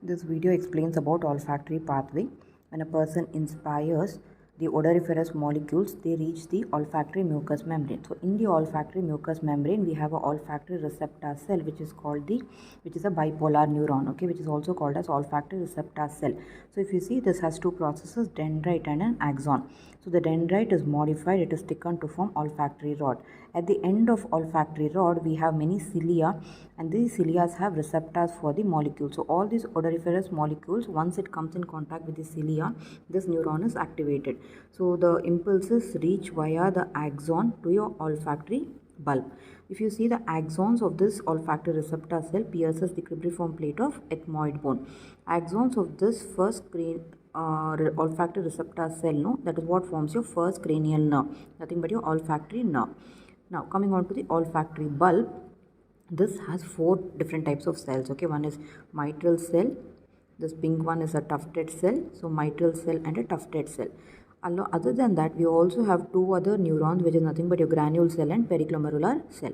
This video explains about olfactory pathway. When a person inspires the odoriferous molecules, they reach the olfactory mucous membrane. So in the olfactory mucous membrane, we have a olfactory receptor cell, which is a bipolar neuron, okay, which is also called as olfactory receptor cell. So if you see, this has two processes, dendrite and an axon. So the dendrite is modified, it is thickened to form olfactory rod. At the end of olfactory rod, we have many cilia, and these cilia have receptors for the molecules. So all these odoriferous molecules, once it comes in contact with the cilia, this neuron is activated. So the impulses reach via the axon to your olfactory bulb. If you see, the axons of this olfactory receptor cell pierces the cribriform plate of ethmoid bone. Axons of this first olfactory receptor cell, no, that is what forms your first cranial nerve, nothing but your olfactory nerve. Now coming on to the olfactory bulb, this has four different types of cells, okay. One is mitral cell, this pink one is a tufted cell, so mitral cell and a tufted cell. Other than that, we also have two other neurons, which is nothing but your granule cell and periglomerular cell.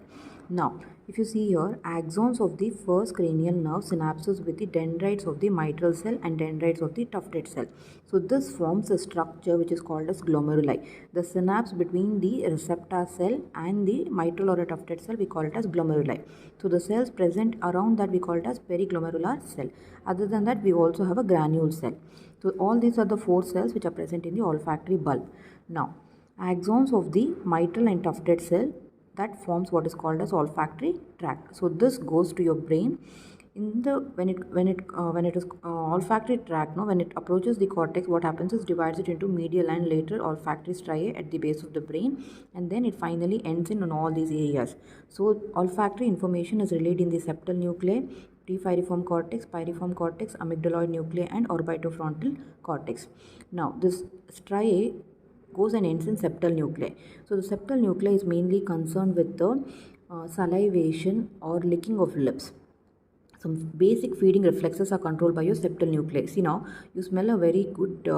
Now, if you see here, axons of the first cranial nerve synapses with the dendrites of the mitral cell and dendrites of the tufted cell. So this forms a structure which is called as glomeruli. The synapse between the receptor cell and the mitral or a tufted cell, we call it as glomeruli. So the cells present around that, we call it as periglomerular cell. Other than that, we also have a granule cell. So all these are the four cells which are present in the olfactory bulb. Now, axons of the mitral and tufted cell, that forms what is called as olfactory tract. So this goes to your brain. In the when it is olfactory tract, no, when it approaches the cortex, what happens is divides it into medial and lateral olfactory striae at the base of the brain, and then it finally ends in on all these areas. So olfactory information is relayed in the septal nuclei, prepiriform cortex, piriform cortex, amygdaloid nuclei, and orbitofrontal cortex. Now this striae goes and ends in septal nuclei. So the septal nuclei is mainly concerned with the salivation or licking of lips. Some basic feeding reflexes are controlled by your septal nuclei. See, now you smell a very good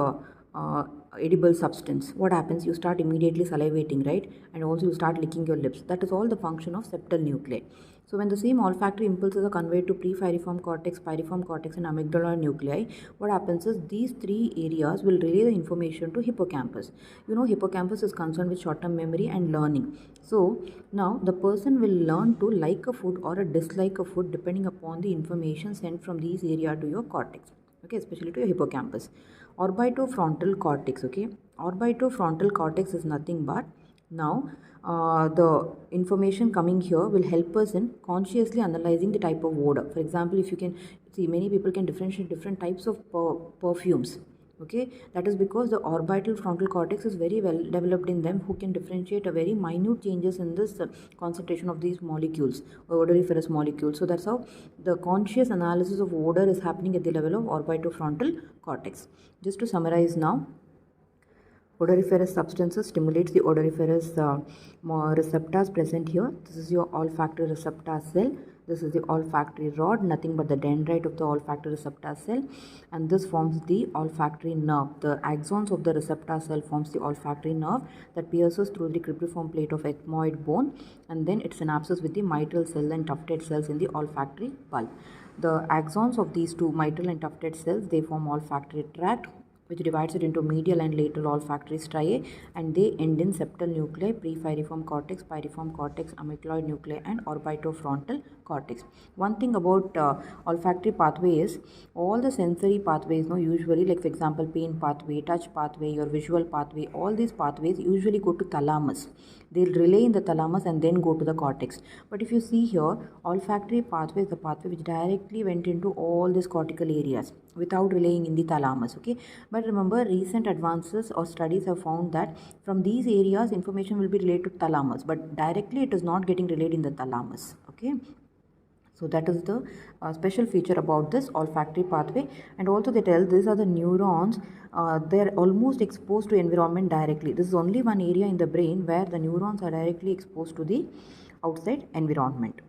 edible substance. What happens? You start immediately salivating, right? And also you start licking your lips. That is all the function of septal nuclei. So when the same olfactory impulses are conveyed to prepiriform cortex, piriform cortex, and amygdaloid nuclei, what happens is these three areas will relay the information to hippocampus. You know, hippocampus is concerned with short-term memory and learning. So now the person will learn to like a food or a dislike a food depending upon the information sent from these areas to your cortex, okay, especially to your hippocampus. Orbitofrontal cortex, okay. Orbitofrontal cortex is nothing but, now the information coming here will help us in consciously analyzing the type of odor. For example, if you can see, many people can differentiate different types of perfumes, okay. That is because the orbital frontal cortex is very well developed in them, who can differentiate a very minute changes in this concentration of these molecules or odoriferous molecules. So that's how the conscious analysis of odor is happening at the level of orbitofrontal cortex. Just to summarize now, odoriferous substances stimulates the odoriferous receptors present here. This is your olfactory receptor cell. This is the olfactory rod, nothing but the dendrite of the olfactory receptor cell, and this forms the olfactory nerve. The axons of the receptor cell forms the olfactory nerve that pierces through the cribriform plate of ethmoid bone, and then it synapses with the mitral cell and tufted cells in the olfactory bulb. The axons of these two mitral and tufted cells, they form olfactory tract, which divides it into medial and lateral olfactory striae, and they end in septal nuclei, prepiriform cortex, piriform cortex, amygdaloid nuclei, and orbitofrontal cortex. One thing about olfactory pathway is all the sensory pathways, no, usually, like for example, pain pathway, touch pathway, your visual pathway, all these pathways usually go to thalamus. They'll relay in the thalamus and then go to the cortex. But if you see here, olfactory pathway is the pathway which directly went into all these cortical areas without relaying in the thalamus, okay. But remember, recent advances or studies have found that from these areas information will be relayed to thalamus, but directly it is not getting relayed in the thalamus, okay. So that is the special feature about this olfactory pathway. And also they tell these are the neurons, they're almost exposed to environment directly. This is only one area in the brain where the neurons are directly exposed to the outside environment.